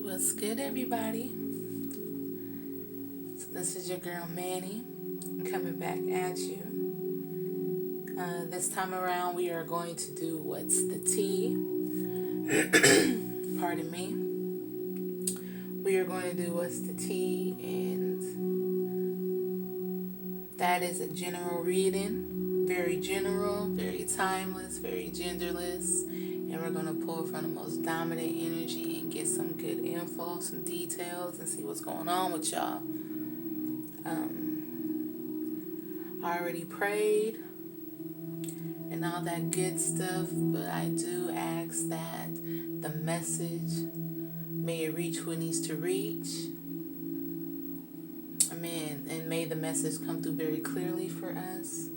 What's good, everybody? So this is your girl Manny coming back at you. This time around, we are going to do what's the tea. Pardon me. We are going to do what's the tea, and that is a general reading, very general, very timeless, very genderless. And we're going to pull from the most dominant energy and get some good info, some details, and see what's going on with y'all. I already prayed and all that good stuff, but I do ask that the message, may it reach who it needs to reach. Amen. And may the message come through very clearly for us.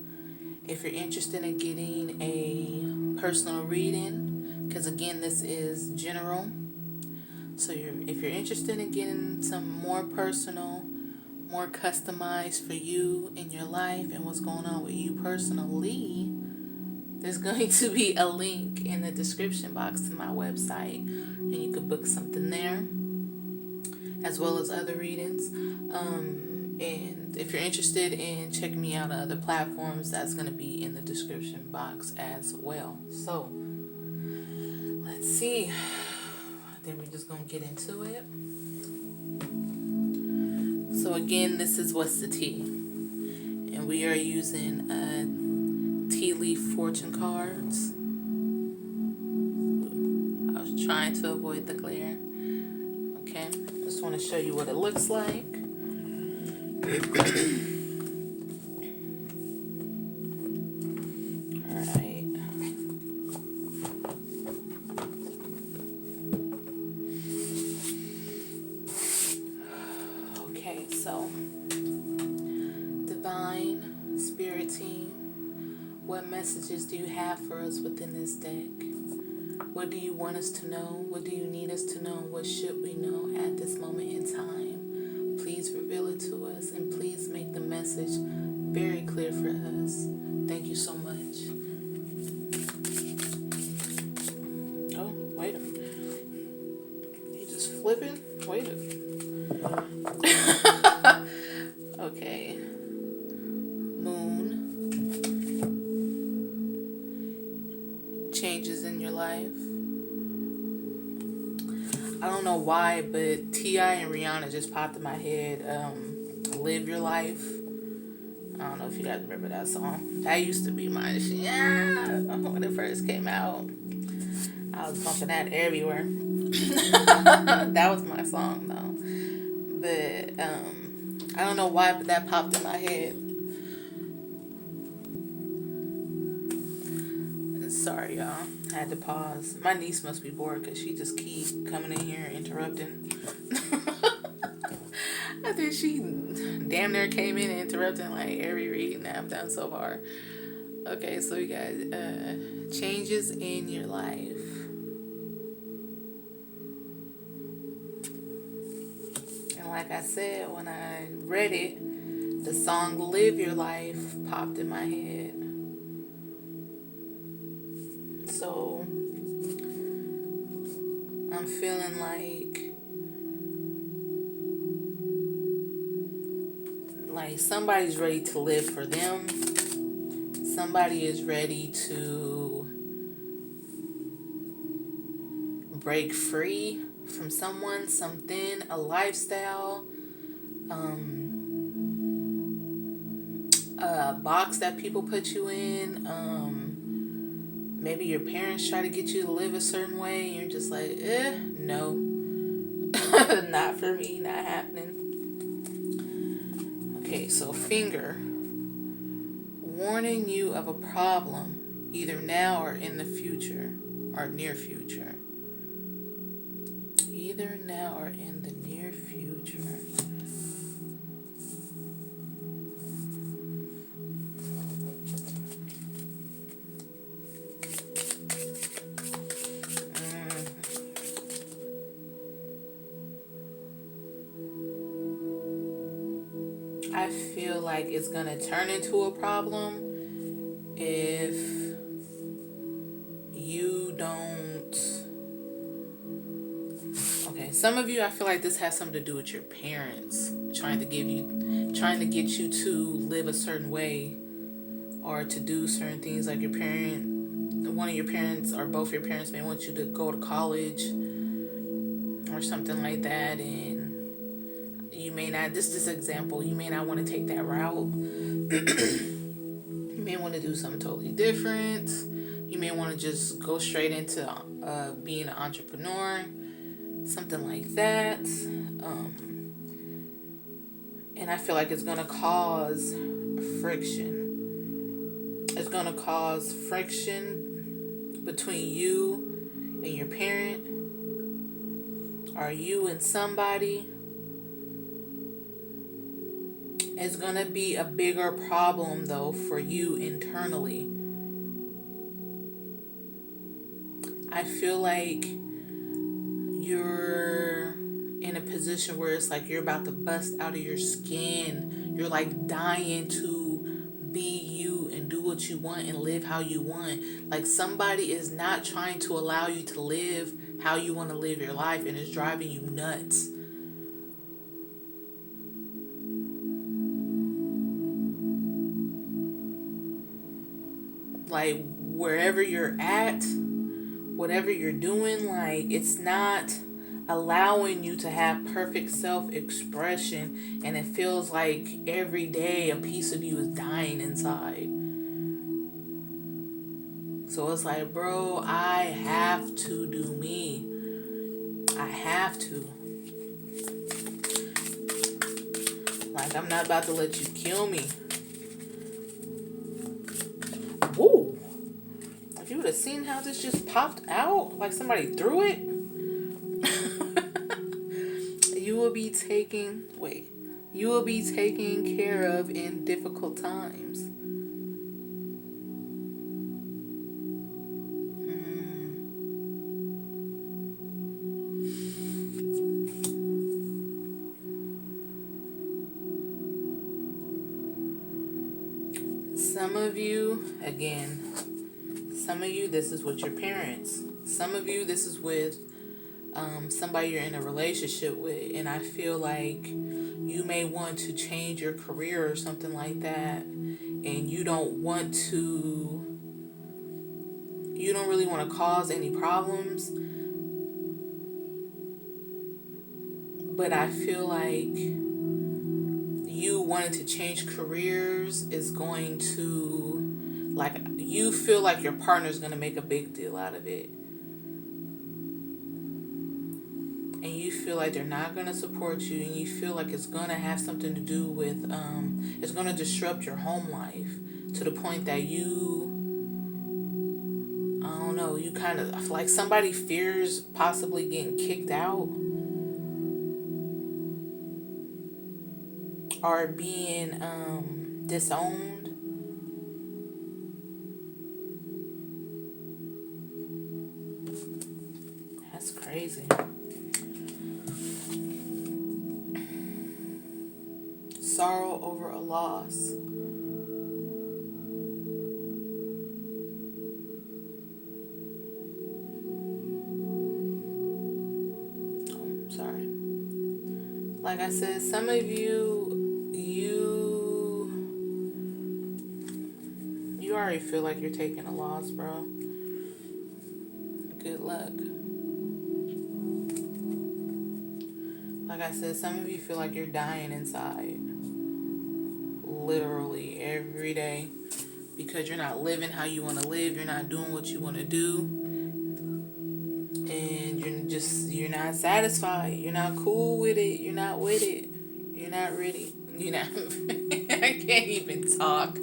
If you're interested in getting a personal reading, because again, this is general. So if you're interested in getting some more personal, more customized for you in your life and what's going on with you personally, there's going to be a link in the description box to my website, and you could book something there, as well as other readings. And if you're interested in checking me out on other platforms, that's going to be in the description box as well. So, let's see. Then we're just going to get into it. So again, this is what's the tea. And we are using tea leaf fortune cards. I was trying to avoid the glare. Okay, just want to show you what it looks like. Alright. Okay, so Divine Spirit Team, what messages do you have for us within this deck? What do you want us to know? What do you need us to know? What should we know at this moment in time? Please reveal it to us, and please make the message very clear for us. Thank you so much. Oh, wait a minute. You just flipping? Wait a minute. Okay. Moon. Changes in your life. I don't know why, but T.I. and Rihanna just popped in my head. Live Your Life. I don't know if you guys remember that song. That used to be my shit. Yeah, when it first came out. I was bumping that everywhere. That was my song though. But I don't know why, but that popped in my head. Sorry, y'all. I had to pause. My niece must be bored because she just keep coming in here interrupting. I think she damn near came in and interrupting like every reading that I've done so far. Okay, so you guys, changes in your life. And like I said, when I read it, the song Live Your Life popped in my head. So I'm feeling like somebody's ready to live for them. Somebody is ready to break free from someone, something, a lifestyle, a box that people put you in. Maybe your parents try to get you to live a certain way and you're just like, no. Not for me, not happening. Okay, so finger. Warning you of a problem, either now or in the future, or near future. Either now or in the near future. I feel like it's going to turn into a problem if you don't Okay, some of you, I feel like this has something to do with your parents trying to get you to live a certain way or to do certain things. Like one of your parents or both your parents may want you to go to college or something like that, and you may not. This example, you may not want to take that route. You may want to do something totally different. You may want to just go straight into being an entrepreneur, something like that. And I feel like it's going to cause friction. It's going to cause friction between you and your parent, or you and somebody. It's going to be a bigger problem, though, for you internally. I feel like you're in a position where it's like you're about to bust out of your skin. You're like dying to be you and do what you want and live how you want. Like somebody is not trying to allow you to live how you want to live your life, and it's driving you nuts. Like wherever you're at, whatever you're doing, like it's not allowing you to have perfect self-expression, and it feels like every day a piece of you is dying inside. So it's like, bro, I have to do me. I have to. Like, I'm not about to let you kill me. Ooh. If you would have seen how this just popped out, like somebody threw it. You will be taken care of in difficult times. Some of you, this is with your parents. Some of you, this is with somebody you're in a relationship with, and I feel like you may want to change your career or something like that, and you don't really want to cause any problems, but I feel like you wanting to change careers is going to, like, you feel like your partner's going to make a big deal out of it. And you feel like they're not going to support you, and you feel like it's going to have something to do with, it's going to disrupt your home life to the point that you kind of, like somebody fears possibly getting kicked out or being disowned. That's crazy. Sorrow over a loss. Oh, sorry. Like I said, some of you already feel like you're taking a loss, bro. Good luck. Like I said, some of you feel like you're dying inside. Literally every day. Because you're not living how you want to live. You're not doing what you want to do. And you're not satisfied. You're not cool with it. You're not with it. You're not ready. You're not. I can't even talk.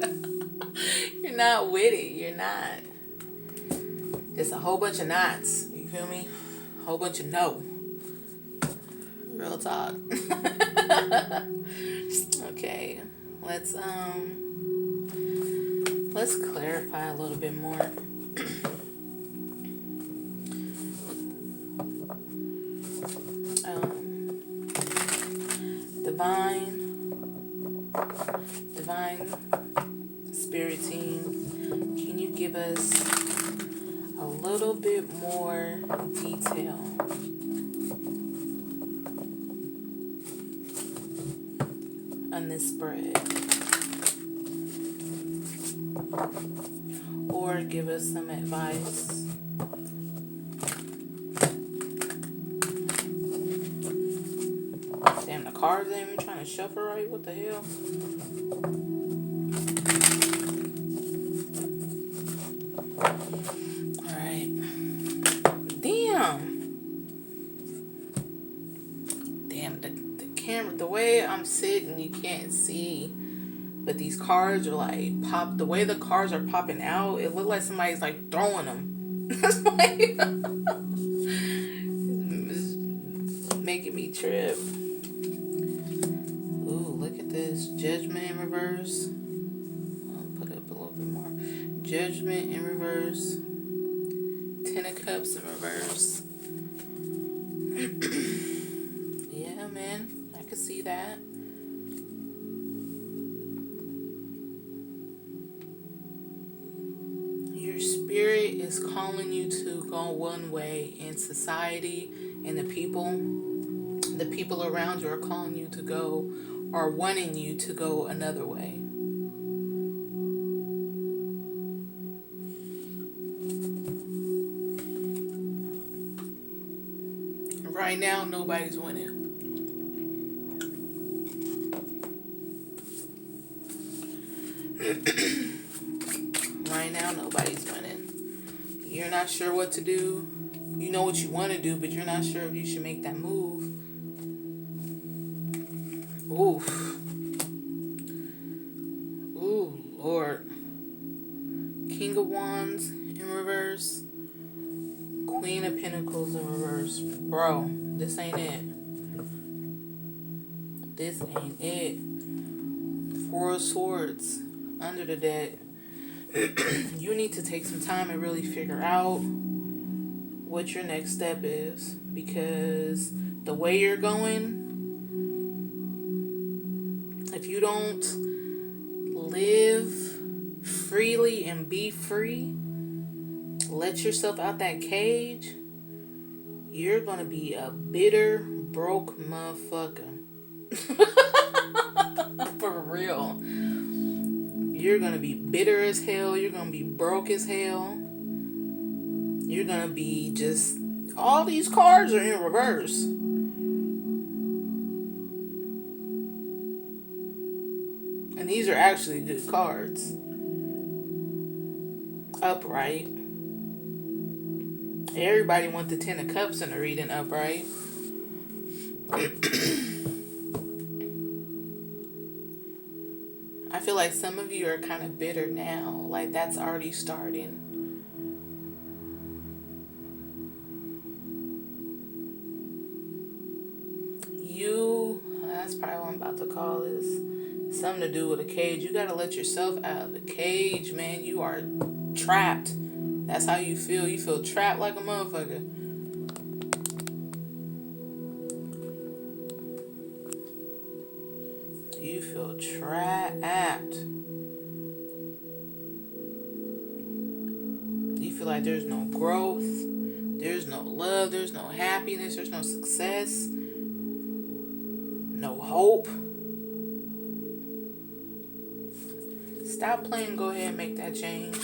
You're not with it. You're not. It's a whole bunch of nots. You feel me? A whole bunch of no. Real talk. Okay. Let's clarify a little bit more. Divine Spirit team, can you give us a little bit more detail on this spread. Or give us some advice. Damn, the cards ain't even trying to shuffle right. What the hell? Alright. Damn, the camera, the way I'm sitting, you can't see. But these cards are like the way the cards are popping out, it looked like somebody's like throwing them. It's like it's making me trip. Ooh, look at this. Judgment in reverse. I'll put it up a little bit more. Judgment in reverse. 10 of Cups in reverse. Yeah, man. I can see that. Your spirit is calling you to go one way in society, and the people around you are calling you to go, or wanting you to go another way. Right now, nobody's winning. Right now, nobody's winning. You're not sure what to do. You know what you want to do, but you're not sure if you should make that move. Oof. Ooh, Lord. King of Wands in reverse. Queen of Pentacles in reverse. Bro, this ain't it. This ain't it. Four of Swords under the deck. You need to take some time and really figure out what your next step is, because the way you're going, if you don't live freely and be free, let yourself out that cage, you're gonna be a bitter, broke motherfucker. For real. You're gonna be bitter as hell. You're gonna be broke as hell. You're gonna be just... all these cards are in reverse. And these are actually good cards. Upright. Everybody wants the 10 of Cups in the reading upright. I feel like some of you are kind of bitter now. Like that's already starting. That's probably what I'm about to call this. Something to do with a cage. You gotta let yourself out of the cage, man. You are trapped. That's how you feel. You feel trapped like a motherfucker. You feel trapped. You feel like there's no growth. There's no love. There's no happiness. There's no success. No hope. Stop playing. Go ahead and make that change.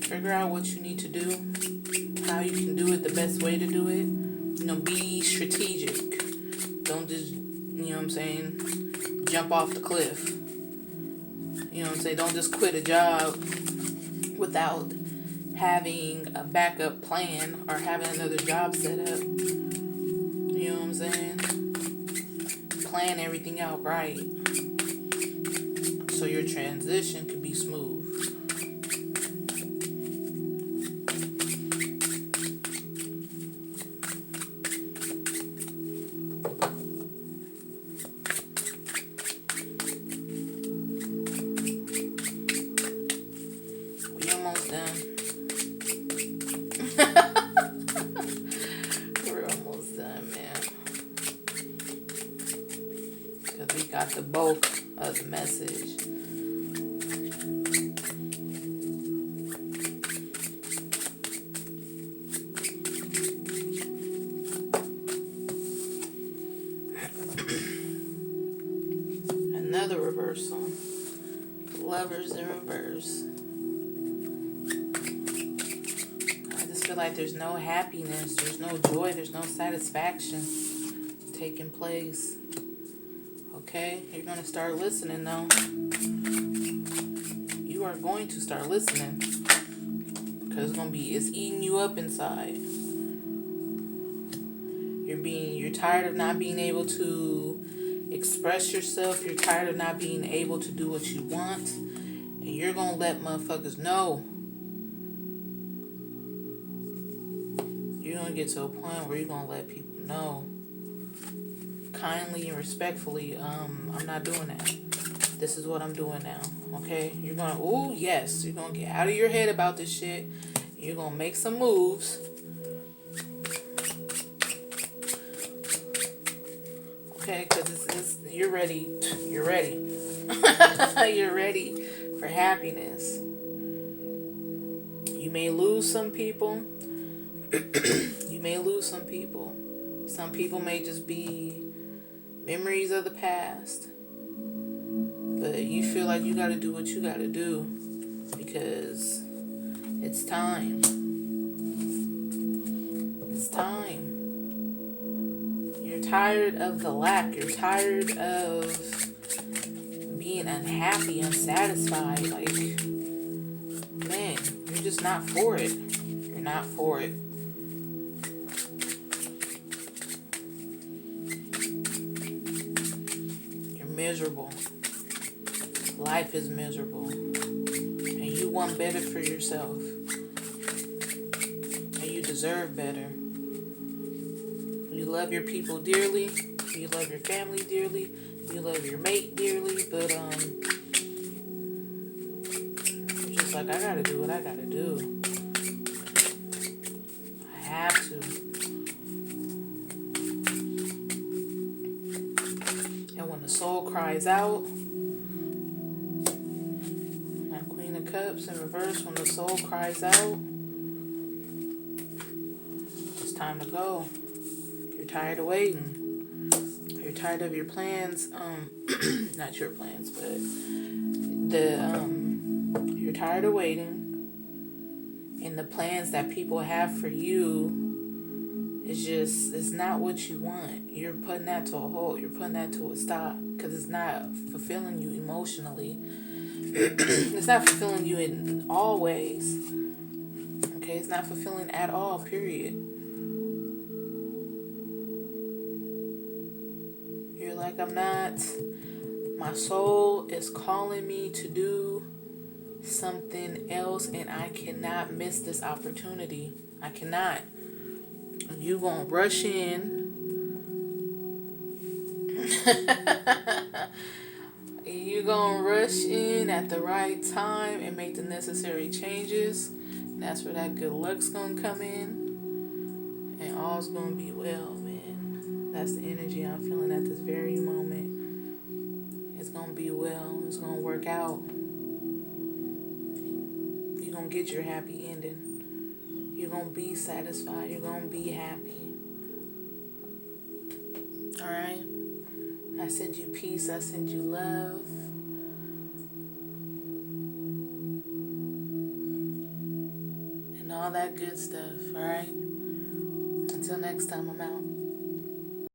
Figure out what you need to do. How you can do it. The best way to do it. You know, be strategic. Don't just, you know what I'm saying, jump off the cliff. You know what I'm saying? Don't just quit a job without having a backup plan or having another job set up. You know what I'm saying? Plan everything out right so your transition can be smooth. We're almost done. We're almost done, man. Because we got the bulk of the message. reversal. Lovers in reverse. I just feel like there's no happiness, there's no joy, there's no satisfaction taking place. Okay, you're going to start listening though. You are going to start listening. Because it's eating you up inside. You're tired of not being able to express yourself. You're tired of not being able to do what you want. And you're going to let motherfuckers know. You're going to get to a point where you're going to let people know. Kindly and respectfully, I'm not doing that. This is what I'm doing now. Okay? You're going to, ooh, yes. You're going to get out of your head about this shit. You're going to make some moves. Okay, because you're ready. You're ready. You're ready for happiness. You may lose some people. You may lose some people. Some people may just be memories of the past. But you feel like you got to do what you got to do. Because it's time. It's time. You're tired of the lack. You're tired of being unhappy, unsatisfied. Like, man, you're just not for it. You're not for it. You're miserable. Life is miserable. And you want better for yourself. And you deserve better. You love your people dearly. You love your family dearly. You love your mate dearly. But you're just like, I gotta do what I gotta do. I have to. And when the soul cries out, that Queen of Cups in reverse, when the soul cries out, it's time to go. You're tired of waiting. You're tired of your plans, not your plans, but you're tired of waiting, and the plans that people have for you it's not what you want. You're putting that to a halt. You're putting that to a stop because it's not fulfilling you emotionally. It's not fulfilling you in all ways. Okay, it's not fulfilling at all, period. You're like, my soul is calling me to do something else and I cannot miss this opportunity. I cannot. You gonna rush in. You gonna rush in at the right time and make the necessary changes. And that's where that good luck's gonna come in. And all's gonna be well, man. That's the energy I'm feeling at this very moment. It's gonna be well. It's gonna work out. You're gonna get your happy ending. You're gonna be satisfied. You're gonna be happy. Alright? I send you peace. I send you love. And all that good stuff. Alright? Until next time, I'm out.